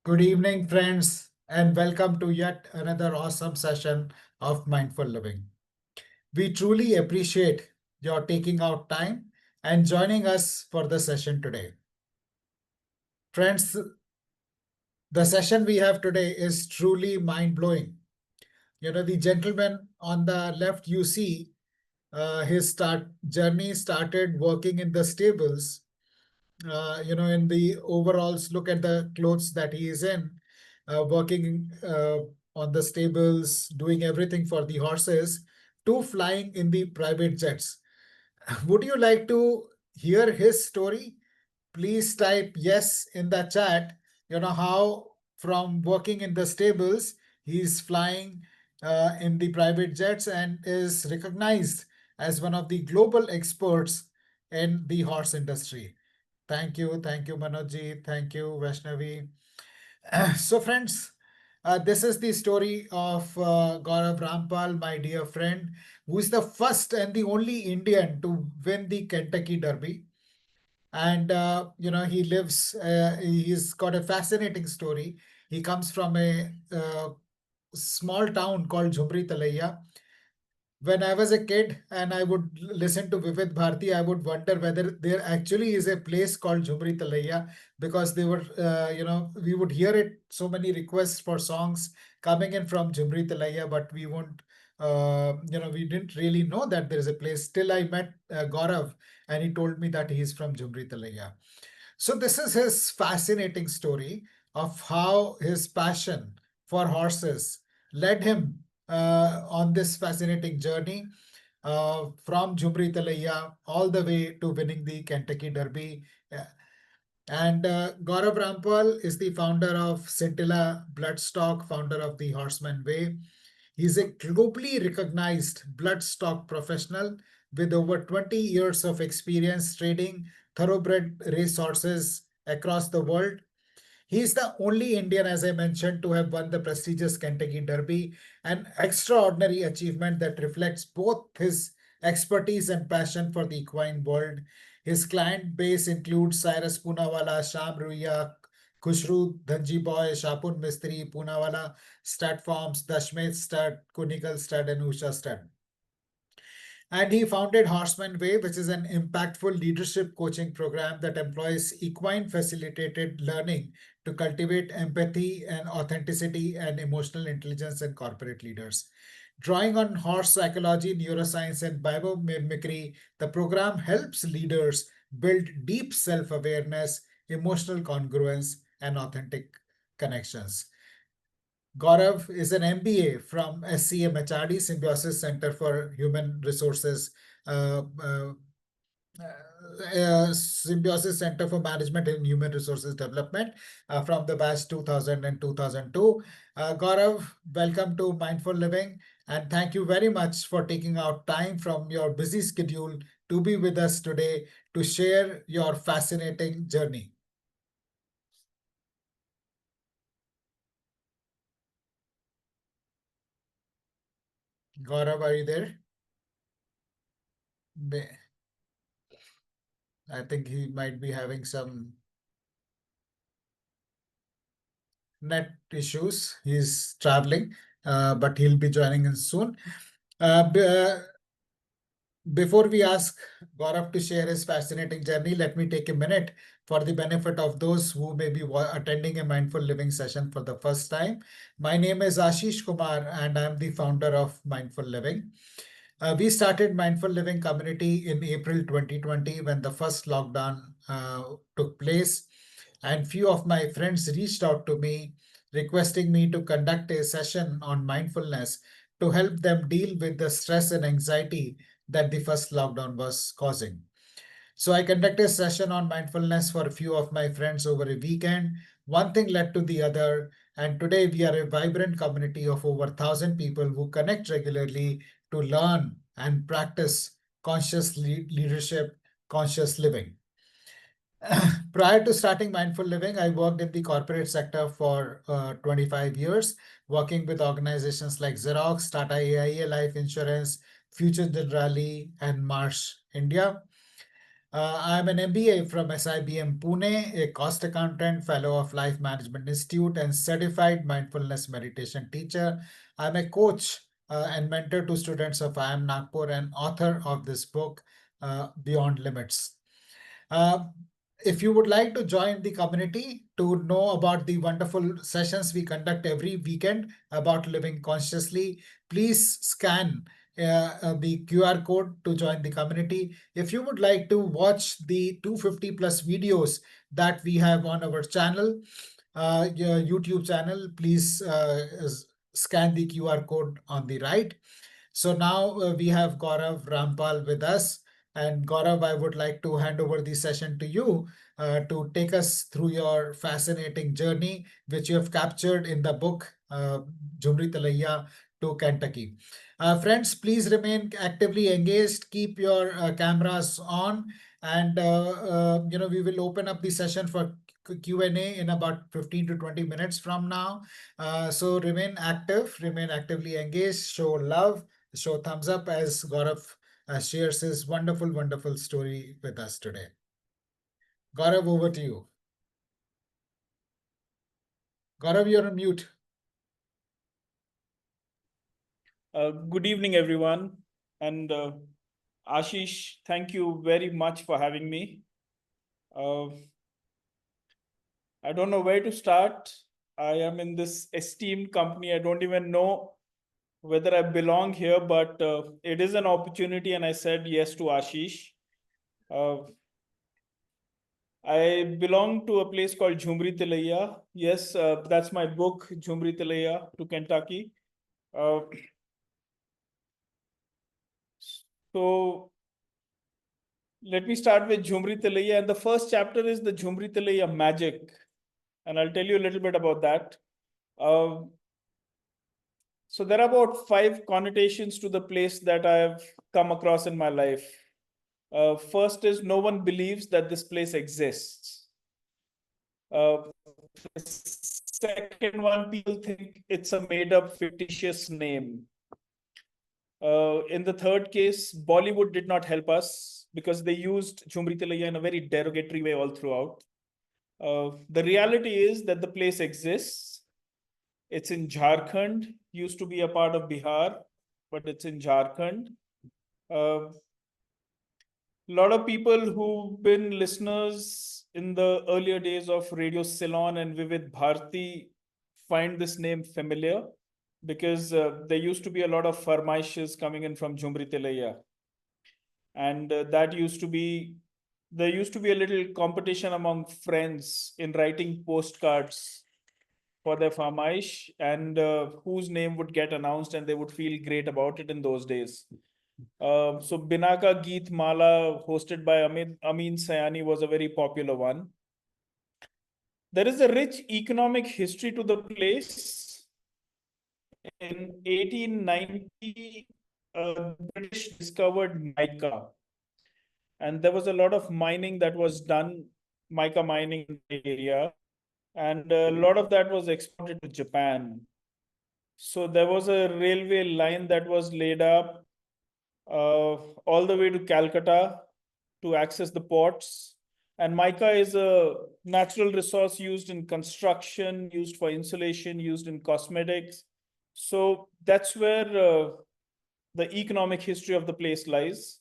Good evening, friends, and welcome to yet another awesome session of Mindful Living. We truly appreciate your taking out time and joining us for the session today. Friends, the session we have today is truly mind blowing. The gentleman on the left, you see, his journey started working in the stables. In the overalls, look at the clothes that he is in, working on the stables, doing everything for the horses, to flying in the private jets. Would you like to hear his story? Please type yes in the chat. How from working in the stables, he's flying in the private jets and is recognized as one of the global experts in the horse industry. Thank you, Manojji. Thank you, Vaishnavi. So, friends, this is the story of Gaurav Rampal, my dear friend, who is the first and the only Indian to win the Kentucky Derby. And he's got a fascinating story. He comes from a small town called Jhumri, Telaiya. When I was a kid and I would listen to Vivid Bharati, I would wonder whether there actually is a place called Jhumri Talaiya, because they were, we would hear it, so many requests for songs coming in from Jhumri Talaiya, but we won't, we didn't really know that there is a place till I met Gaurav, and he told me that he is from Jhumri Talaiya. So this is his fascinating story of how his passion for horses led him on this fascinating journey from Jhumri Talaiya all the way to winning the Kentucky Derby. And Gaurav Rampal is the founder of Scintilla Bloodstock, founder of the Horseman Way. He's a globally recognized bloodstock professional with over 20 years of experience trading thoroughbred racehorses across the world. He is the only Indian, as I mentioned, to have won the prestigious Kentucky Derby, an extraordinary achievement that reflects both his expertise and passion for the equine world. His client base includes Cyrus Poonawalla, Sham Ruiya, Khushru Dhanji Boy, Shapun Mistri, Poonawalla, Stud Farms, Dashmet Stud, Kunigal Stud, and Usha Stud. And he founded Horseman Way, which is an impactful leadership coaching program that employs equine facilitated learning to cultivate empathy and authenticity and emotional intelligence in corporate leaders. Drawing on horse psychology, neuroscience, and biomimicry, the program helps leaders build deep self awareness, emotional congruence, and authentic connections. Gaurav is an MBA from SCMHRD, Symbiosis Center for Human Resources, uh, uh, Symbiosis Center for Management and Human Resources Development from the batch 2000 and 2002. Gaurav, welcome to Mindful Living, and thank you very much for taking out time from your busy schedule to be with us today to share your fascinating journey. Gaurav, are you there? I think he might be having some net issues. He's traveling, but he'll be joining us soon. Uh, b- uh, Before we ask Gaurav to share his fascinating journey, let me take a minute for the benefit of those who may be attending a mindful living session for the first time. My name is Ashish Kumar, and I'm the founder of Mindful Living. We started Mindful Living community in April 2020 when the first lockdown took place, and few of my friends reached out to me requesting me to conduct a session on mindfulness to help them deal with the stress and anxiety that the first lockdown was causing. So I conducted a session on mindfulness for a few of my friends over a weekend. One thing led to the other, and today we are a vibrant community of over 1,000 people who connect regularly to learn and practice conscious leadership, conscious living. Prior to starting Mindful Living, I worked in the corporate sector for 25 years, working with organizations like Xerox, Tata AIA Life Insurance, Future Generali, and Marsh India. I'm an MBA from SIBM Pune, a cost accountant, fellow of Life Management Institute, and certified mindfulness meditation teacher. I'm a coach and mentor to students of IIM Nagpur and author of this book, Beyond Limits. Uh, if you would like to join the community to know about the wonderful sessions we conduct every weekend about living consciously, please scan the QR code to join the community. If you would like to watch the 250 plus videos that we have on our channel, your YouTube channel, please scan the QR code on the right. So now we have Gaurav Rampal with us. And Gaurav, I would like to hand over the session to you to take us through your fascinating journey, which you have captured in the book Jhumri Telaiya to Kentucky. Friends, please remain actively engaged. Keep your cameras on, and we will open up the session for Q&A in about 15 to 20 minutes from now. So remain active, remain actively engaged, show love, show thumbs up as Gaurav shares his wonderful, wonderful story with us today. Gaurav, over to you. Gaurav, you're on mute. Good evening, everyone. And Ashish, thank you very much for having me. I don't know where to start. I am in this esteemed company. I don't even know whether I belong here, but it is an opportunity, and I said yes to Ashish. I belong to a place called Jhumri Telaiya. Yes, that's my book, Jhumri Telaiya to Kentucky. So let me start with Jhumri Telaiya. And the first chapter is the Jhumri Telaiya magic. And I'll tell you a little bit about that. So there are about 5 connotations to the place that I have come across in my life. First is no one believes that this place exists. Second one, people think it's a made-up fictitious name. In the third case, Bollywood did not help us because they used Jhumri Telaiya in a very derogatory way all throughout. The reality is that the place exists. It's in Jharkhand, used to be a part of Bihar, but it's in Jharkhand. A lot of people who've been listeners in the earlier days of Radio Ceylon and Vivid Bharti find this name familiar because there used to be a lot of farmaishes coming in from Jhumri Telaiya. And there used to be a little competition among friends in writing postcards for their farmaish and whose name would get announced and they would feel great about it in those days. So Binaka Geet Mala, hosted by Amin Sayani, was a very popular one. There is a rich economic history to the place. In 1890, British discovered mica, and there was a lot of mining that was done, mica mining in the area, and a lot of that was exported to Japan. So there was a railway line that was laid up all the way to Calcutta to access the ports. And mica is a natural resource used in construction, used for insulation, used in cosmetics. So that's where the economic history of the place lies.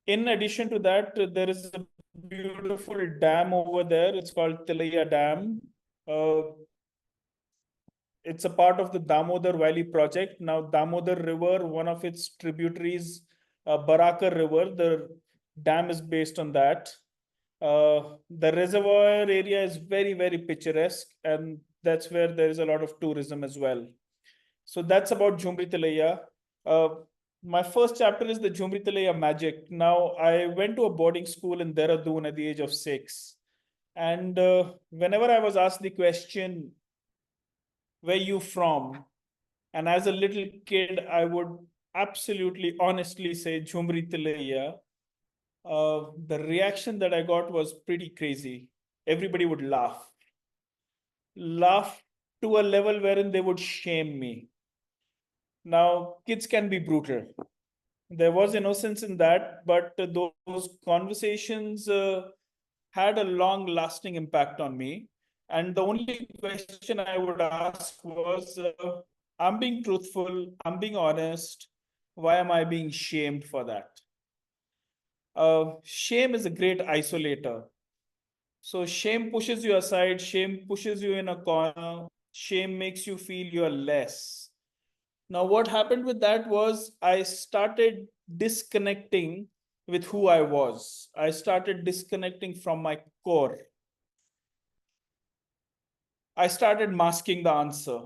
In addition to that, there is a beautiful dam over there. It's called Telaiya Dam. It's a part of the Damodar Valley project. Now, Damodar River, one of its tributaries, Baraka River, the dam is based on that. The reservoir area is very, very picturesque, and that's where there is a lot of tourism as well. So that's about Jhumri Telaiya. My first chapter is the Jhumri Telaiya magic. Now, I went to a boarding school in Dehradun at the age of 6. And whenever I was asked the question, where you from? And as a little kid, I would absolutely honestly say Jhumri Telaiya. The reaction that I got was pretty crazy. Everybody would laugh to a level wherein they would shame me. Now, kids can be brutal. There was innocence in that, but those conversations had a long lasting impact on me. And the only question I would ask was, I'm being truthful, I'm being honest. Why am I being shamed for that? Shame is a great isolator. So shame pushes you aside, shame pushes you in a corner, shame makes you feel you're less. Now, what happened with that was I started disconnecting with who I was. I started disconnecting from my core. I started masking the answer.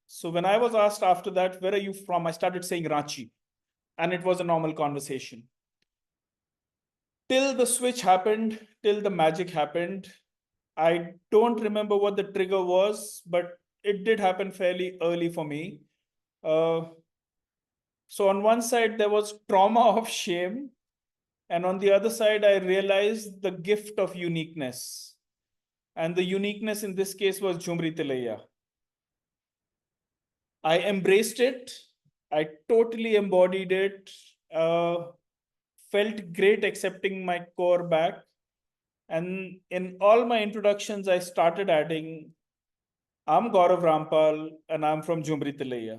So when I was asked after that, where are you from? I started saying Ranchi. And it was a normal conversation. Till the switch happened, till the magic happened. I don't remember what the trigger was, but it did happen fairly early for me. Uh, so on one side, there was trauma of shame. And on the other side, I realized the gift of uniqueness. And the uniqueness in this case was Jhumri Telaiya. I embraced it. I totally embodied it. Uh, Felt great accepting my core back. And in all my introductions, I started adding, I'm Gaurav Rampal and I'm from Jhumri Telaiya.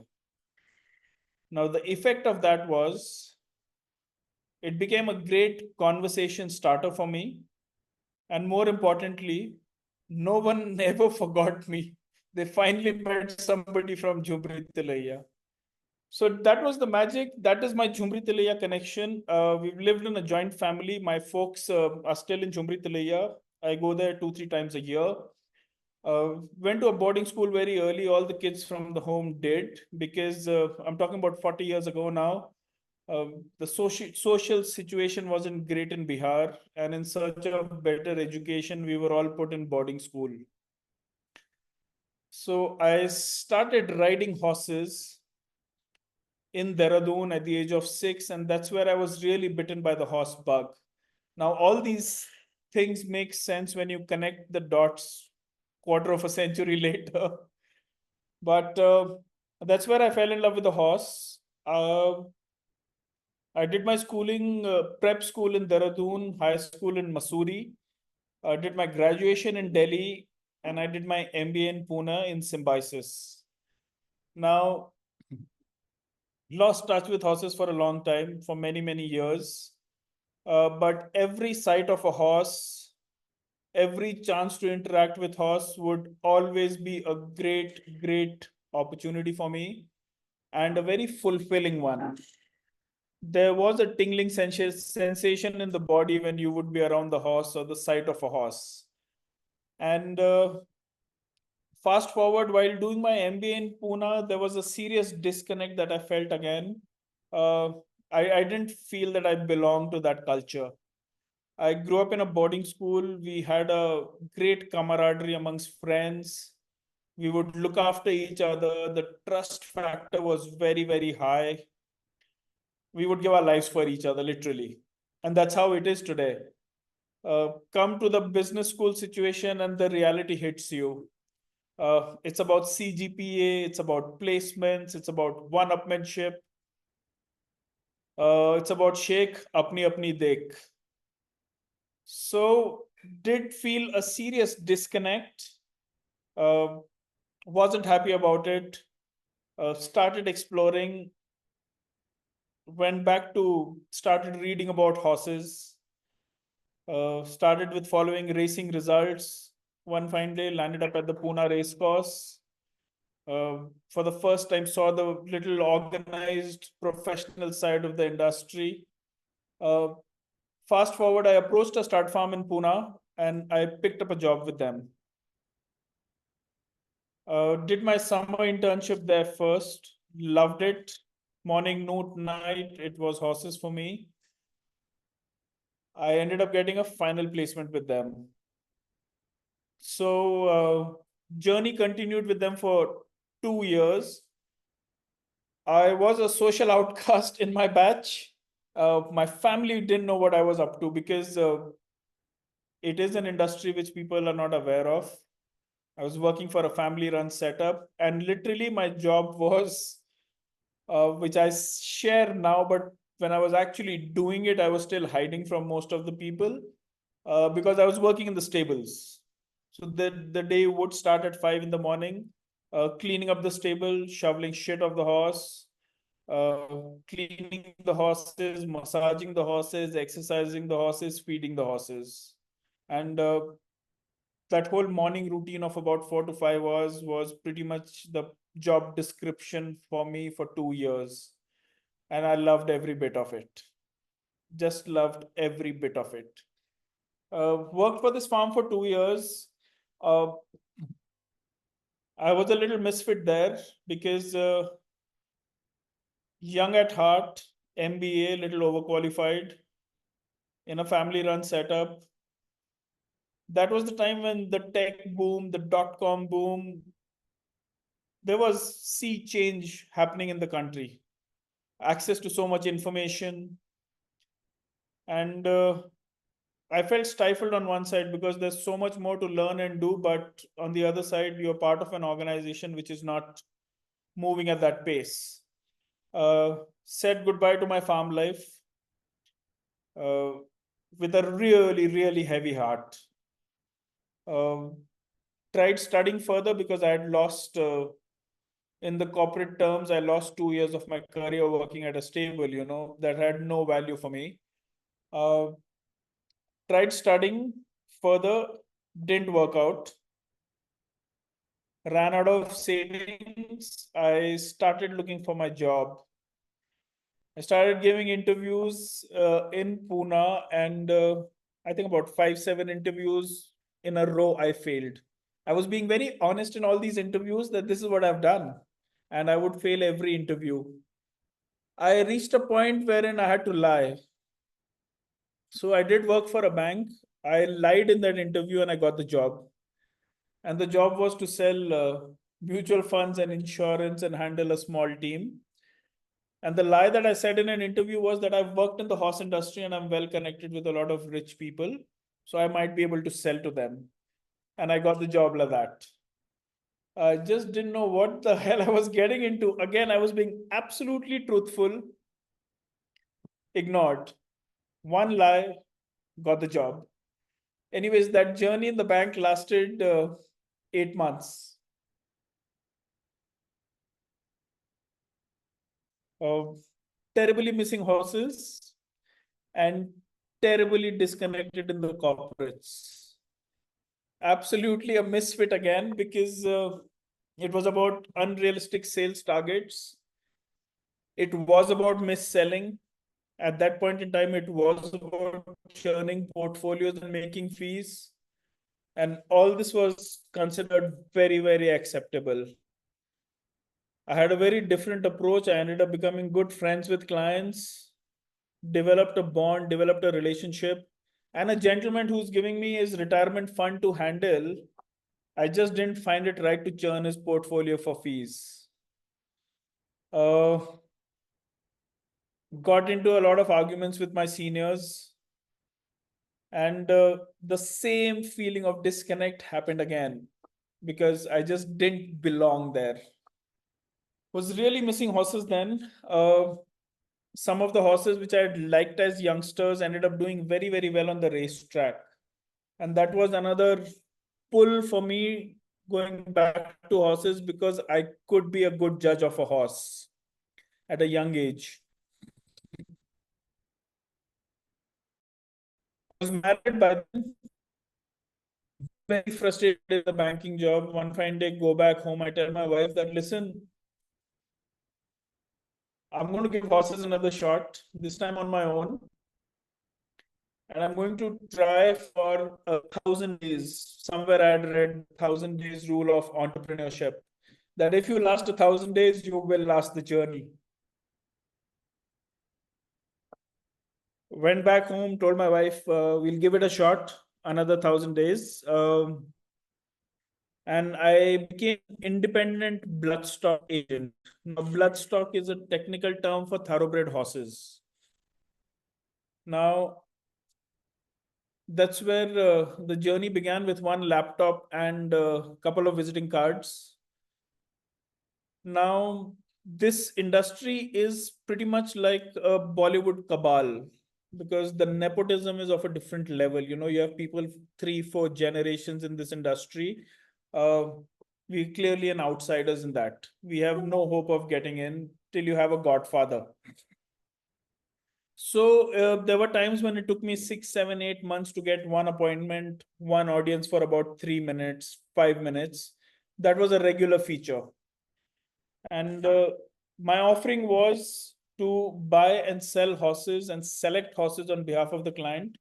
Now, the effect of that was it became a great conversation starter for me. And more importantly, no one ever forgot me. They finally met somebody from Jhumri Telaiya. So that was the magic. That is my Jhumri Telaiya connection. We've lived in a joint family. My folks are still in Jhumri Telaiya. I go there 2, 3 times a year. Went to a boarding school very early. All the kids from the home did because I'm talking about 40 years ago now. The social situation wasn't great in Bihar, and in search of better education, we were all put in boarding school. So I started riding horses in Dehradun at the age of 6, and that's where I was really bitten by the horse bug. Now, all these things make sense when you connect the dots quarter of a century later. But that's where I fell in love with the horse. I did my schooling, prep school in Dehradun, high school in Mussoorie. I did my graduation in Delhi, and I did my MBA in Pune in Symbiosis. Now, lost touch with horses for a long time, for many, many years. But every sight of a horse, every chance to interact with horse would always be a great, great opportunity for me and a very fulfilling one. There was a tingling sensation in the body when you would be around the horse or the sight of a horse. And fast forward, while doing my MBA in Pune, there was a serious disconnect that I felt again. Uh, I didn't feel that I belonged to that culture. I grew up in a boarding school. We had a great camaraderie amongst friends. We would look after each other. The trust factor was very, very high. We would give our lives for each other, literally. And that's how it is today. Come to the business school situation, and the reality hits you. It's about CGPA, it's about placements, it's about one-upmanship, it's about Sheikh apni apni dekh. So, did feel a serious disconnect. Uh, wasn't happy about it. Started exploring. Went back to started reading about horses. Started with following racing results. One fine day, landed up at the Pune race course. For the first time, saw the little organized professional side of the industry. Uh, Fast forward, I approached a stud farm in Pune and I picked up a job with them. Did my summer internship there first, loved it. Morning, noon, night, it was horses for me. I ended up getting a final placement with them. So, journey continued with them for 2 years. I was a social outcast in my batch. My family didn't know what I was up to because it is an industry which people are not aware of. I was working for a family run setup, and literally my job was, which I share now, but when I was actually doing it, I was still hiding from most of the people because I was working in the stables. So the day would start at 5 in the morning, cleaning up the stable, shoveling shit off the horse, cleaning the horses, massaging the horses, exercising the horses, feeding the horses. And that whole morning routine of about 4 to 5 hours was pretty much the job description for me for 2 years. And I loved every bit of it. Just loved every bit of it. Worked for this farm for 2 years. Uh, I was a little misfit there because young at heart, MBA, little overqualified, in a family run setup. That was the time when the tech boom, the dot-com boom, there was sea change happening in the country. Access to so much information. And I felt stifled on one side because there's so much more to learn and do, but on the other side, you're part of an organization which is not moving at that pace. Said goodbye to my farm life uh, with a really, really heavy heart. Um, Tried studying further because I had lost, in the corporate terms, I lost 2 years of my career working at a stable, that had no value for me. Uh, Tried studying further, didn't work out. Ran out of savings. I started looking for my job. I started giving interviews in Pune, and I think about 5, 7 interviews in a row I failed. I was being very honest in all these interviews that this is what I've done, and I would fail every interview. I reached a point wherein I had to lie. So I did work for a bank. I lied in that interview and I got the job. And the job was to sell mutual funds and insurance and handle a small team. And the lie that I said in an interview was that I've worked in the horse industry and I'm well connected with a lot of rich people. So I might be able to sell to them. And I got the job like that. I just didn't know what the hell I was getting into. Again, I was being absolutely truthful, ignored. One lie, got the job. Anyways, that journey in the bank lasted 8 months. Uh, Terribly missing horses and terribly disconnected in the corporates. Absolutely a misfit again because it was about unrealistic sales targets. It was about mis-selling. At that point in time, it was about churning portfolios and making fees. And all this was considered very, very acceptable. I had a very different approach. I ended up becoming good friends with clients, developed a bond, developed a relationship, and a gentleman who's giving me his retirement fund to handle. I just didn't find it right to churn his portfolio for fees. Uh, got into a lot of arguments with my seniors, and the same feeling of disconnect happened again because I just didn't belong there. Was really missing horses then. Some of the horses which I liked as youngsters ended up doing very, very well on the racetrack. And that was another pull for me going back to horses because I could be a good judge of a horse at a young age. I was married by then, very frustrated with the banking job. One fine day, go back home. I tell my wife that, listen, I'm going to give horses another shot, this time on my own. And I'm going to try for 1,000 days. Somewhere I had read 1,000 days rule of entrepreneurship. That if you last 1,000 days, you will last the journey. Went back home, told my wife, we'll give it a shot, another 1,000 days. And I became independent bloodstock agent. Now, bloodstock is a technical term for thoroughbred horses. Now, that's where the journey began with one laptop and a couple of visiting cards. Now, this industry is pretty much like a Bollywood cabal, because the nepotism is of a different level. You have people three, four generations in this industry. Uh, we're clearly an outsiders in that. We have no hope of getting in till you have a godfather. So there were times when it took me 6, 7, 8 months to get one appointment, one audience for about 3 minutes, 5 minutes. That was a regular feature. And my offering was to buy and sell horses and select horses on behalf of the client,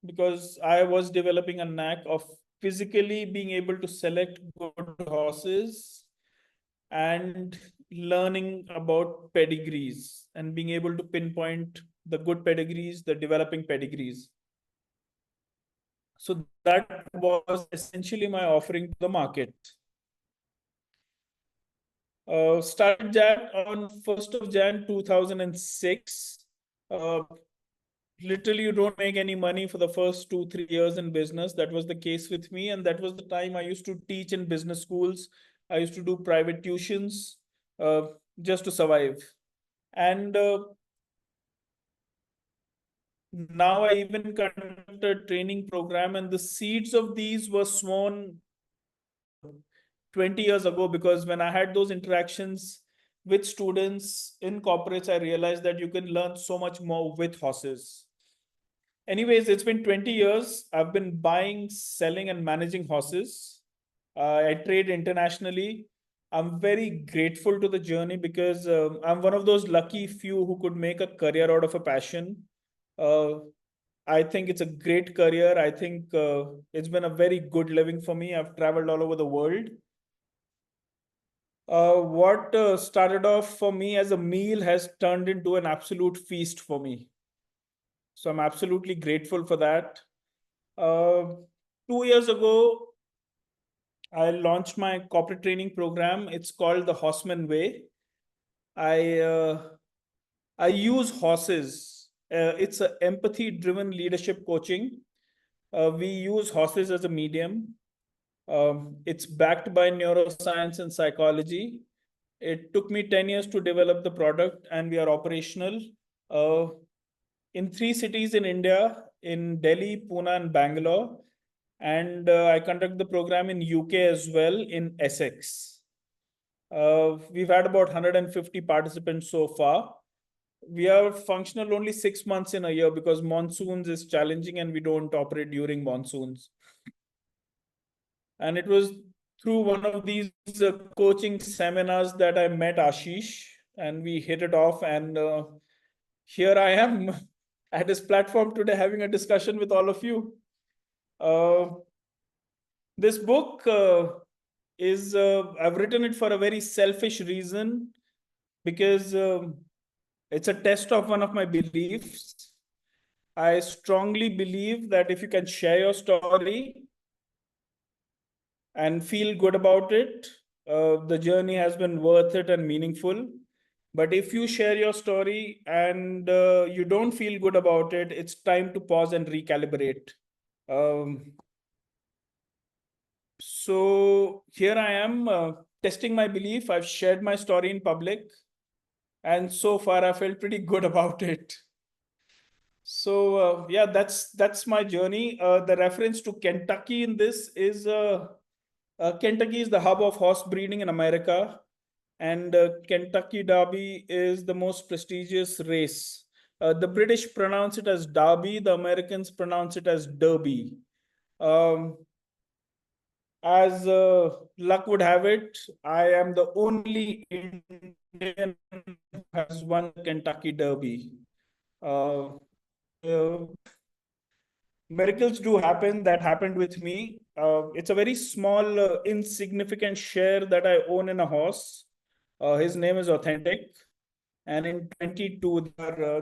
because I was developing a knack of physically being able to select good horses and learning about pedigrees and being able to pinpoint the good pedigrees, the developing pedigrees. So that was essentially my offering to the market. Started Jan on 1st of Jan 2006. Uh, Literally, you don't make any money for the first 2, 3 years in business. That was the case with me. And that was the time I used to teach in business schools. I used to do private tuitions uh, just to survive. And now I even conduct a training program, and the seeds of these were sown 20 years ago, because when I had those interactions with students in corporates, I realized that you can learn so much more with horses. Anyways, it's been 20 years. I've been buying, selling, and managing horses. I trade internationally. I'm very grateful to the journey, because I'm one of those lucky few who could make a career out of a passion. Uh, I think it's a great career. I think it's been a very good living for me. I've traveled all over the world. What started off for me as a meal has turned into an absolute feast for me. So I'm absolutely grateful for that. Uh, 2 years ago, I launched my corporate training program. It's called the Horseman Way. I I use horses. It's a empathy-driven leadership coaching. We use horses as a medium. It's backed by neuroscience and psychology. It took me 10 years to develop the product, and we are operational uh, in 3 cities in India, in Delhi, Pune, and Bangalore. And I conduct the program in UK as well, in Essex. We've had about 150 participants so far. We are functional only 6 months in a year, because monsoons is challenging and we don't operate during monsoons. And it was through one of these coaching seminars that I met Ashish, and we hit it off. And here I am at this platform today having a discussion with all of you. Uh, this book is, I've written it for a very selfish reason, because it's a test of one of my beliefs. I strongly believe that if you can share your story and feel good about it, the journey has been worth it and meaningful. But if you share your story and you don't feel good about it, it's time to pause and recalibrate. Um, so here I am testing my belief. I've shared my story in public, and so far I felt pretty good about it. So yeah, that's my journey. The reference to Kentucky in this is Kentucky is the hub of horse breeding in America, and Kentucky Derby is the most prestigious race. The British pronounce it as Derby, the Americans pronounce it as Derby. Um, as luck would have it, I am the only Indian who has won the Kentucky Derby. Uh, uh, Miracles do happen. That happened with me. It's a very small, insignificant share that I own in a horse. His name is Authentic. And in 22,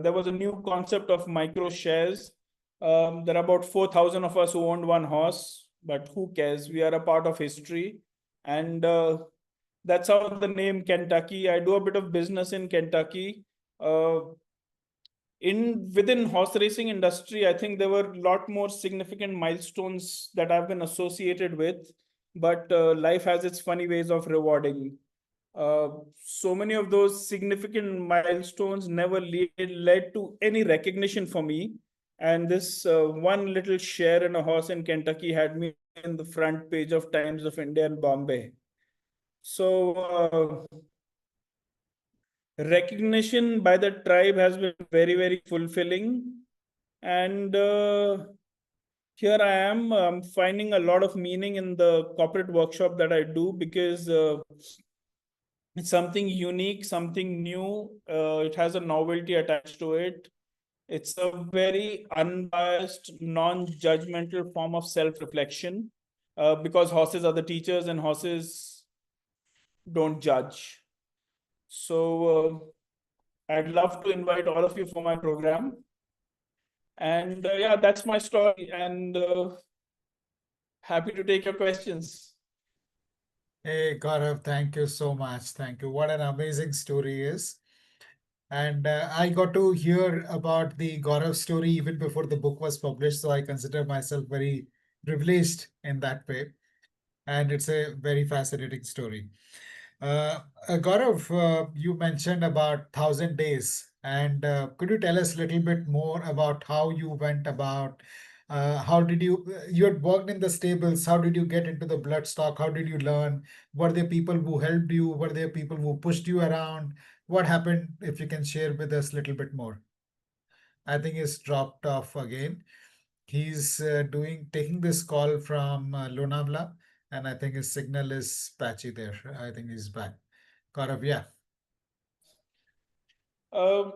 there was a new concept of micro shares. There are about 4,000 of us who owned one horse, but who cares? We are a part of history. And that's how the name Kentucky. I do a bit of business in Kentucky. Uh, in within horse racing industry, I think there were a lot more significant milestones that I've been associated with, but life has its funny ways of rewarding. So many of those significant milestones never led to any recognition for me. And this one little share in a horse in Kentucky had me in the front page of Times of India and Bombay. So, recognition by the tribe has been very, very fulfilling. And here I am finding a lot of meaning in the corporate workshop that I do, because it's something unique, something new. It has a novelty attached to it. It's a very unbiased, non-judgmental form of self-reflection, because horses are the teachers and horses don't judge. So I'd love to invite all of you for my program. And yeah, that's my story. And happy to take your questions. Hey, Gaurav, thank you so much. Thank you. What an amazing story is. And I got to hear about the Gaurav story even before the book was published. So I consider myself very privileged in that way. And it's a very fascinating story. Gaurav, you mentioned about 1,000 days, and could you tell us a little bit more about how you went about? How did you had worked in the stables? How did you get into the bloodstock? How did you learn? Were there people who helped you? Were there people who pushed you around? What happened? If you can share with us a little bit more. I think he's dropped off again. He's doing taking this call from Lonavala, and I think his signal is patchy there. I think he's back. Gaurav, yeah. Um,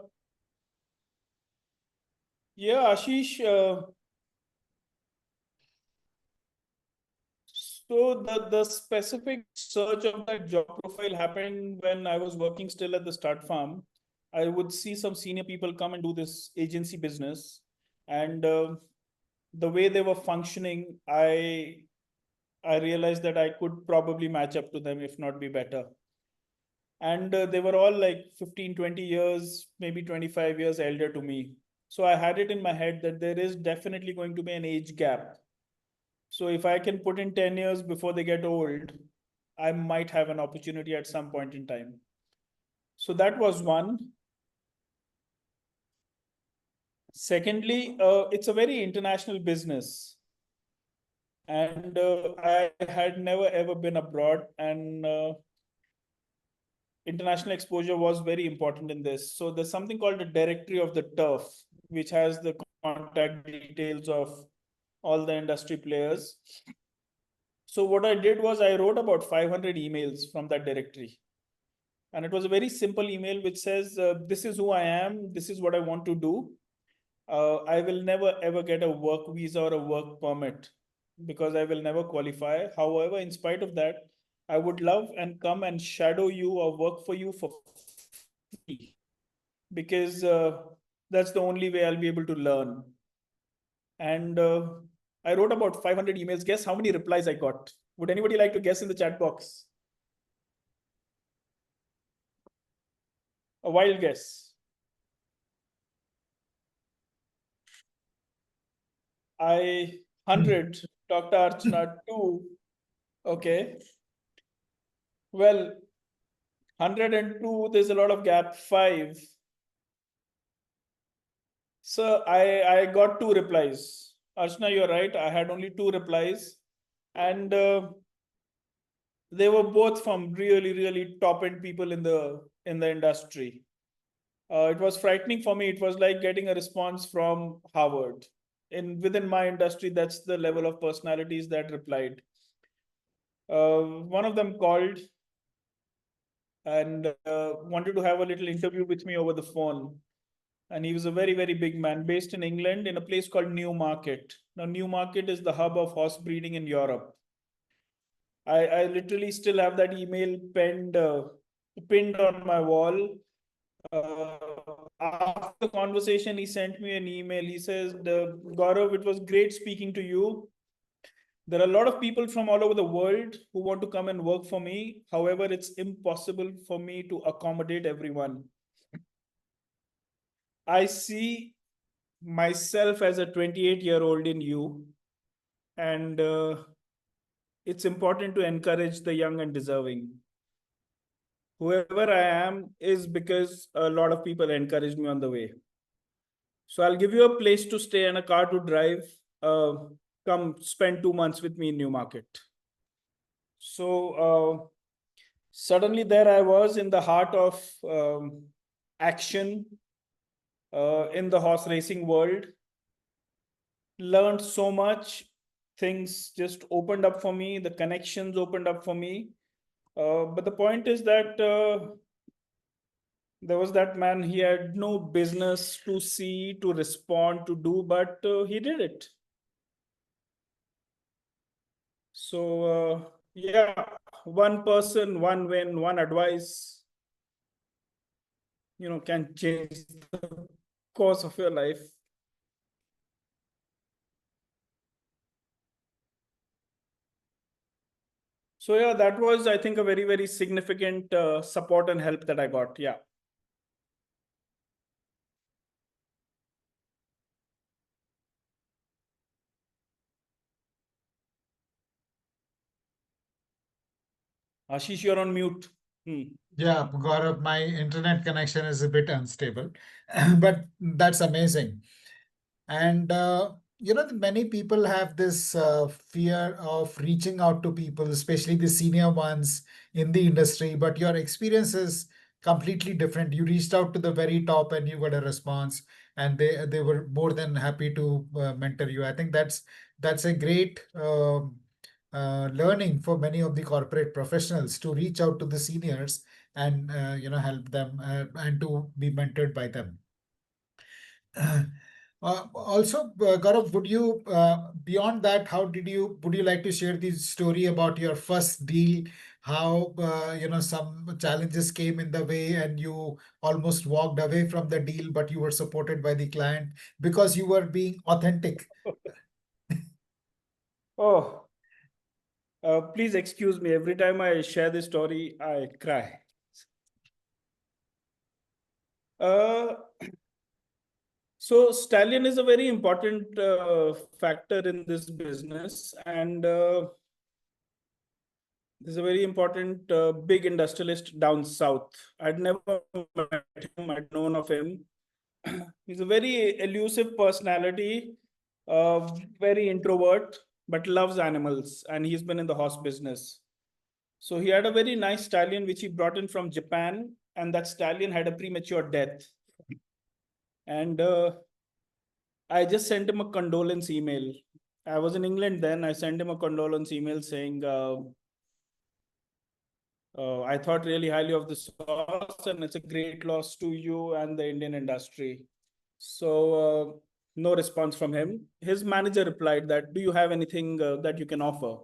yeah, Ashish. So the specific search of that job profile happened when I was working still at the stud farm. I would see some senior people come and do this agency business, and the way they were functioning, I realized that I could probably match up to them, if not be better. And they were all like 15, 20 years, maybe 25 years elder to me. So I had it in my head that there is definitely going to be an age gap. So if I can put in 10 years before they get old, I might have an opportunity at some point in time. So that was one. Secondly, it's a very international business. And I had never ever been abroad, and international exposure was very important in this. So there's something called a directory of the turf, which has the contact details of all the industry players. So what I did was I wrote about 500 emails from that directory. And it was a very simple email which says, this is who I am, this is what I want to do. I will never ever get a work visa or a work permit because I will never qualify. However, in spite of that, I would love and come and shadow you or work for you for free, because that's the only way I'll be able to learn. And I wrote about 500 emails. Guess how many replies I got? Would anybody like to guess in the chat box? A wild guess. I 100, Dr. Archana 2. Okay. Well, 102, there's a lot of gap. 5. So I got 2 replies. Archana, you're right. I had only 2 replies. And they were both from really, really top end people in the industry. It was frightening for me. It was like getting a response from Harvard. Within my industry, that's the level of personalities that replied. One of them called and wanted to have a little interview with me over the phone. And he was a very, very big man based in England in a place called Newmarket. Now, Newmarket is the hub of horse breeding in Europe. I literally still have that email pinned on my wall. After the conversation, he sent me an email. He says, Gaurav, it was great speaking to you. There are a lot of people from all over the world who want to come and work for me. However, it's impossible for me to accommodate everyone. I see myself as a 28-year-old in you, and it's important to encourage the young and deserving. whoever I am is because a lot of people encouraged me on the way. So I'll give you a place to stay and a car to drive. Uh, Come spend 2 months with me in Newmarket. So suddenly there I was in the heart of action in the horse racing world. Learned so much. Things just opened up for me. The connections opened up for me. But the point is that there was that man, he had no business to see, to respond, to do, but he did it. So, yeah, one person, one win, one advice, can change the course of your life. So, yeah, that was, I think, a very, very significant support and help that I got. Yeah. Ashish, you're on mute. Yeah, Gaurav, my internet connection is a bit unstable, but that's amazing. And many people have this fear of reaching out to people, especially the senior ones in the industry. But your experience is completely different. You reached out to the very top and you got a response, and they were more than happy to mentor you. I think that's a great learning for many of the corporate professionals to reach out to the seniors and help them and to be mentored by them. Also, Gaurav, would you, beyond that, would you like to share the story about your first deal? How, some challenges came in the way and you almost walked away from the deal, but you were supported by the client because you were being authentic. Oh, please excuse me. Every time I share this story, I cry. Uh, so stallion is a very important factor in this business, and there's a very important big industrialist down south. I'd never met him. I'd known of him. He's a very elusive personality, very introvert, but loves animals, and he's been in the horse business. So he had a very nice stallion which he brought in from Japan, and that stallion had a premature death. And I just sent him a condolence email. I was in England then. I sent him a condolence email saying, I thought really highly of this horse, and it's a great loss to you and the Indian industry. So, no response from him. His manager replied that, do you have anything that you can offer?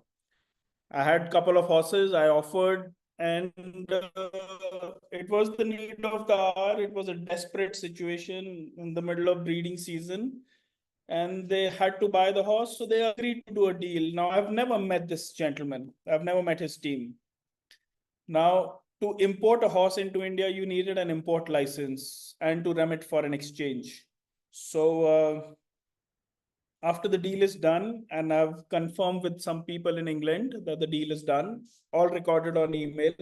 I had a couple of horses I offered, and it was the need of the hour. It was a desperate situation in the middle of breeding season, and they had to buy the horse. So they agreed to do a deal. Now, I've never met this gentleman, I've never met his team. Now, to import a horse into India, you needed an import license and to remit for an exchange. So, after the deal is done, and I've confirmed with some people in England that the deal is done, all recorded on email.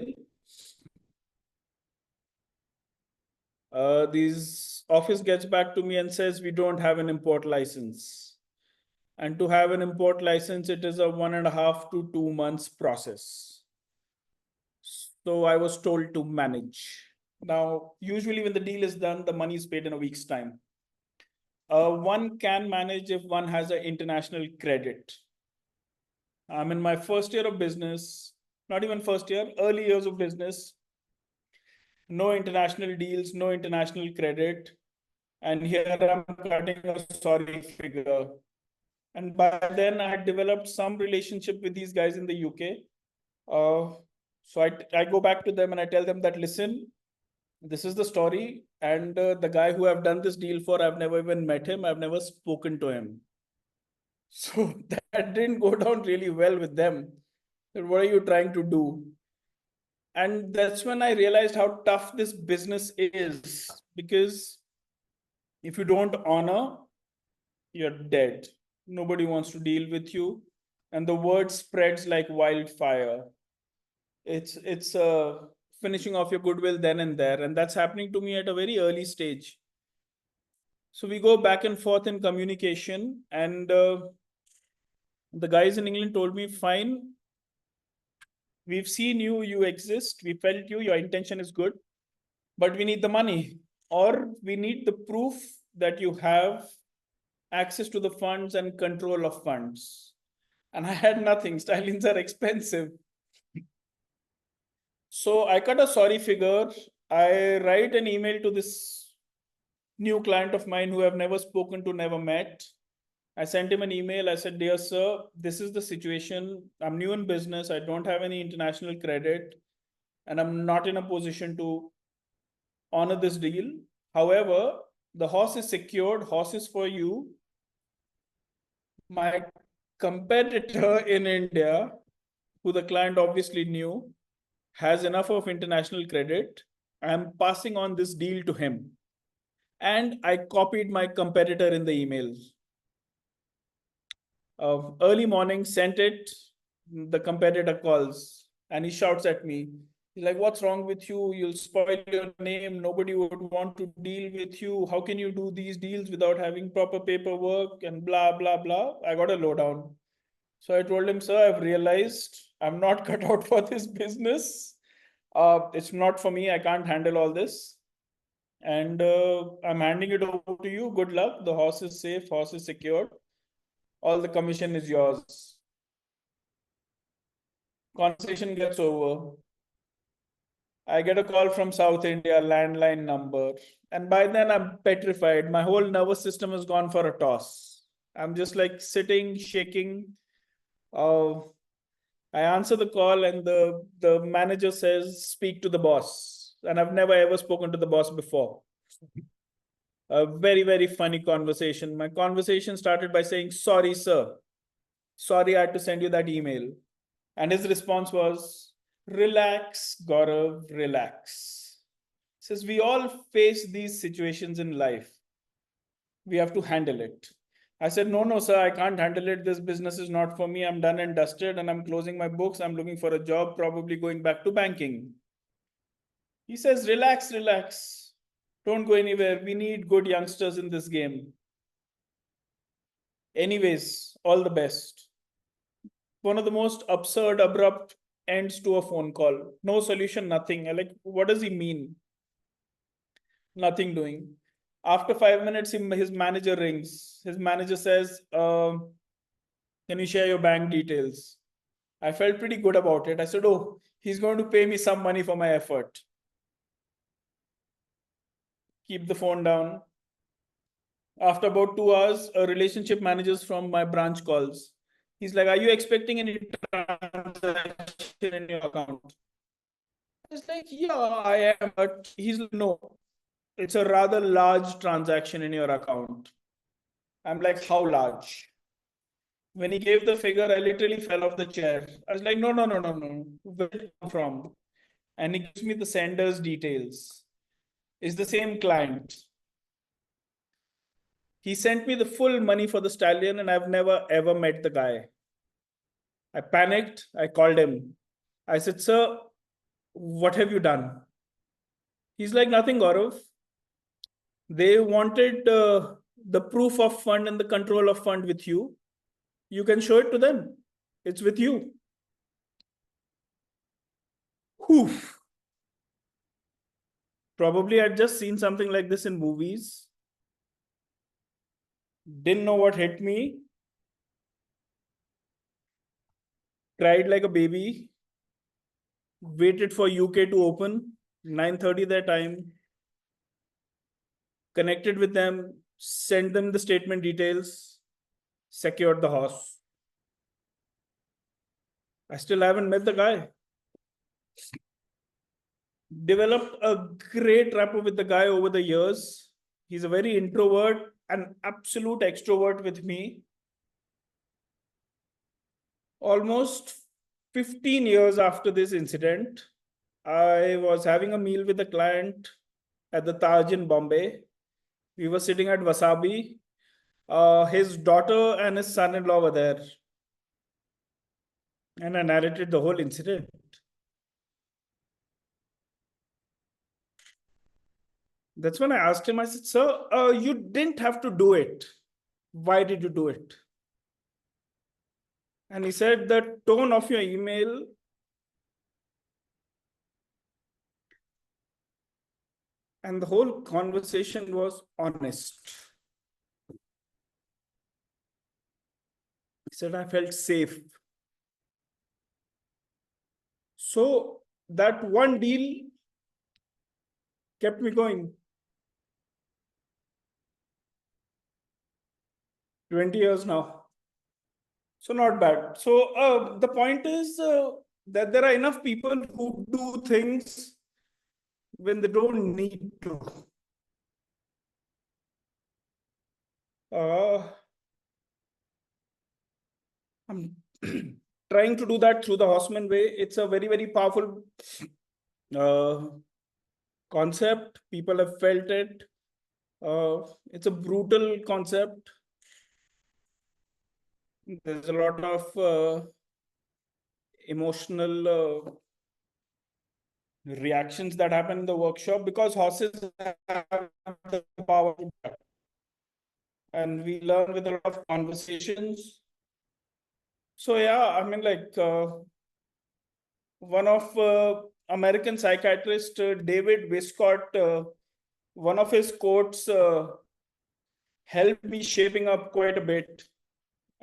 These office gets back to me and says we don't have an import license. And to have an import license, it is a 1.5 to 2 months process. So I was told to manage. Now, usually when the deal is done, the money is paid in a week's time. One can manage if one has an international credit. I'm in my first year of business, not even first year, early years of business. No international deals, no international credit. And here I'm cutting a sorry figure. And by then I had developed some relationship with these guys in the UK. So I go back to them and I tell them that, listen, this is the story. And the guy who I've done this deal for, I've never even met him. I've never spoken to him. So that didn't go down really well with them. What are you trying to do? And that's when I realized how tough this business is, because if you don't honor, you're dead. Nobody wants to deal with you, and the word spreads like wildfire. It's a finishing off your goodwill then and there. And that's happening to me at a very early stage. So we go back and forth in communication, and the guys in England told me, fine, we've seen you, you exist, we felt you, your intention is good, but we need the money, or we need the proof that you have access to the funds and control of funds. And I had nothing. Stylings are expensive. So I cut a sorry figure. I write an email to this new client of mine who I've never spoken to, never met. I sent him an email. I said, dear sir, this is the situation. I'm new in business. I don't have any international credit, and I'm not in a position to honor this deal. However, the horse is secured, horse is for you. My competitor in India, who the client obviously knew, has enough of international credit. I'm passing on this deal to him. And I copied my competitor in the email. Early morning, sent it. The competitor calls and he shouts at me. He's like, what's wrong with you? You'll spoil your name. Nobody would want to deal with you. How can you do these deals without having proper paperwork and blah, blah, blah? I got a lowdown. So I told him, sir, I've realized I'm not cut out for this business. It's not for me. I can't handle all this. And I'm handing it over to you. Good luck. The horse is safe, horse is secured. All the commission is yours. Conversation gets over. I get a call from South India, landline number. And by then I'm petrified. My whole nervous system has gone for a toss. I'm just like sitting, shaking. I answer the call and the manager says, speak to the boss. And I've never ever spoken to the boss before. A very, very funny conversation. My conversation started by saying, sorry, sir. Sorry, I had to send you that email. And his response was, relax, Gaurav, relax. He says, we all face these situations in life. We have to handle it. I said, no, no, sir, I can't handle it. This business is not for me. I'm done and dusted and I'm closing my books. I'm looking for a job, probably going back to banking. He says, relax, relax. Don't go anywhere. We need good youngsters in this game. Anyways, all the best. One of the most absurd, abrupt ends to a phone call. No solution, nothing. I'm like, what does he mean? Nothing doing. After 5 minutes, his manager rings. His manager says, can you share your bank details? I felt pretty good about it. I said, oh, he's going to pay me some money for my effort. Keep the phone down. After about 2 hours, a relationship manager from my branch calls. He's like, are you expecting any transaction in your account? I was like, yeah, I am. But he's like, no, it's a rather large transaction in your account. I'm like, how large? When he gave the figure, I literally fell off the chair. I was like, no, no, no, no, no. Where did it come from? And he gives me the sender's details. It's the same client. He sent me the full money for the stallion, and I've never ever met the guy. I panicked. I called him. I said, sir, what have you done? He's like, nothing, Gaurav. They wanted the proof of fund and the control of fund with you. You can show it to them. It's with you. Whew. Probably I'd just seen something like this in movies. Didn't know what hit me. Cried like a baby. Waited for UK to open. 9:30 their time. Connected with them. Sent them the statement details. Secured the horse. I still haven't met the guy. Developed a great rapport with the guy over the years. He's a very introvert, an absolute extrovert with me. Almost 15 years after this incident, I was having a meal with a client at the Taj in Bombay. We were sitting at Wasabi. His daughter and his son-in-law were there. And I narrated the whole incident. That's when I asked him, I said, sir, you didn't have to do it. Why did you do it? And he said, the tone of your email and the whole conversation was honest. He said, I felt safe. So that one deal kept me going. 20 years now. So not bad. So the point is that there are enough people who do things when they don't need to. Uh, I'm trying to do that through the Horseman way. It's a very, very powerful uh, concept. People have felt it. It's a brutal concept. There's a lot of emotional reactions that happen in the workshop because horses have the power to do that. And we learn with a lot of conversations. So yeah, I mean, like one of American psychiatrist David Wiscott, one of his quotes helped me shaping up quite a bit.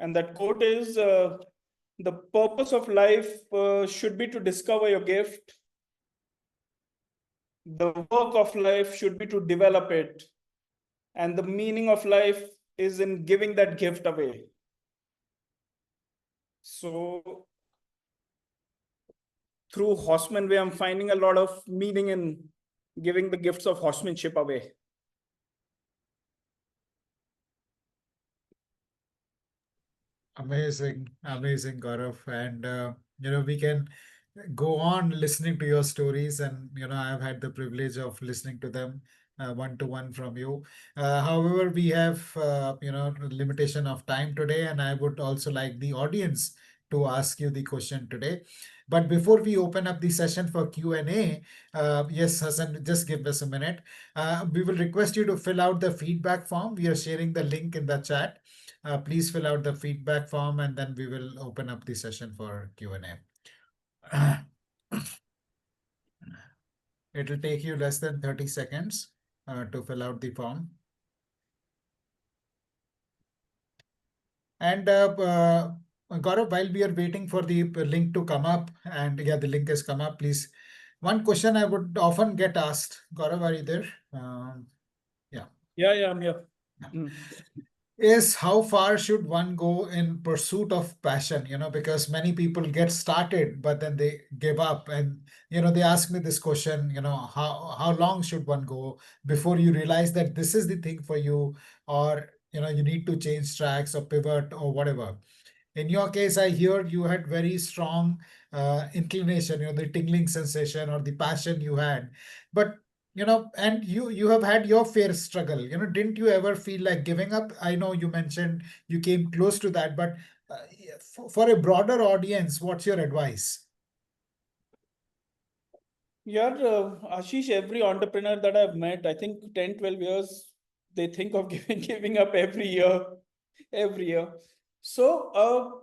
And that quote is, the purpose of life should be to discover your gift. The work of life should be to develop it. And the meaning of life is in giving that gift away. So through Horseman way, I'm finding a lot of meaning in giving the gifts of horsemanship away. Amazing, amazing, Gaurav. And we can go on listening to your stories, and I've had the privilege of listening to them one to one from you. However, we have limitation of time today, and I would also like the audience to ask you the question today. But before we open up the session for Q&A, yes, Hassan, just give us a minute. We will request you to fill out the feedback form. We are sharing the link in the chat. Please fill out the feedback form, and then we will open up the session for Q&A. It'll take you less than 30 seconds to fill out the form. And Gaurav, while we are waiting for the link to come up, and yeah, the link has come up, please. One question I would often get asked, Gaurav, are you there? Yeah. Yeah, I'm here. Mm. Is how far should one go in pursuit of passion, because many people get started but then they give up, and they ask me this question, how long should one go before you realize that this is the thing for you, or you need to change tracks or pivot or whatever. In your case, I hear you had very strong inclination, the tingling sensation or the passion you had. But and you have had your fair struggle. Didn't you ever feel like giving up? I know you mentioned you came close to that, but for a broader audience, what's your advice? Yeah, Ashish, every entrepreneur that I've met, I think 10, 12 years, they think of giving up every year, every year. So,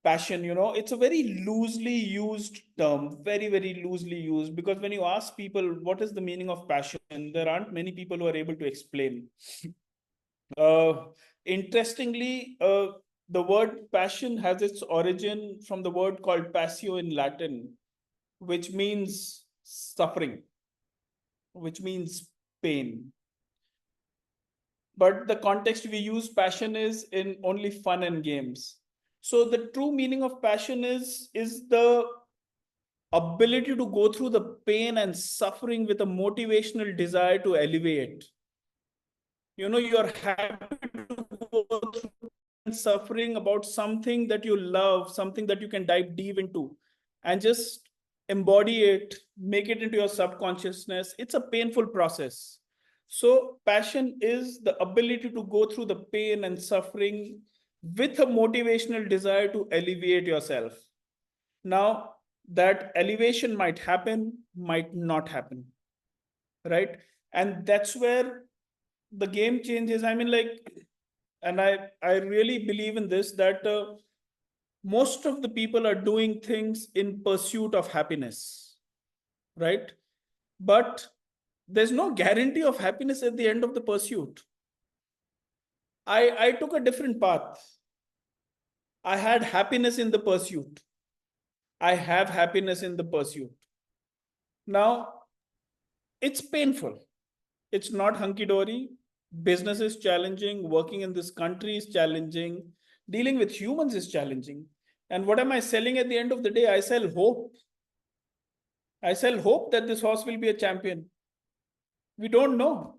passion, it's a very loosely used term, very, very loosely used, because when you ask people, what is the meaning of passion, there aren't many people who are able to explain. Uh, Interestingly, the word passion has its origin from the word called passio in Latin, which means suffering, which means pain. But the context we use passion is in only fun and games. So the true meaning of passion is the ability to go through the pain and suffering with a motivational desire to elevate. You're happy to go through and suffering about something that you love, something that you can dive deep into, and just embody it, make it into your subconsciousness. It's a painful process. So, passion is the ability to go through the pain and suffering with a motivational desire to elevate yourself. Now, that elevation might happen, might not happen. right? And that's where the game changes. I mean, like, and I really believe in this, that most of the people are doing things in pursuit of happiness, right? But there's no guarantee of happiness at the end of the pursuit. I took a different path. I had happiness in the pursuit. I have happiness in the pursuit. Now, it's painful. It's not hunky dory. Business is challenging. Working in this country is challenging. Dealing with humans is challenging. And what am I selling at the end of the day? I sell hope. I sell hope that this horse will be a champion. We don't know.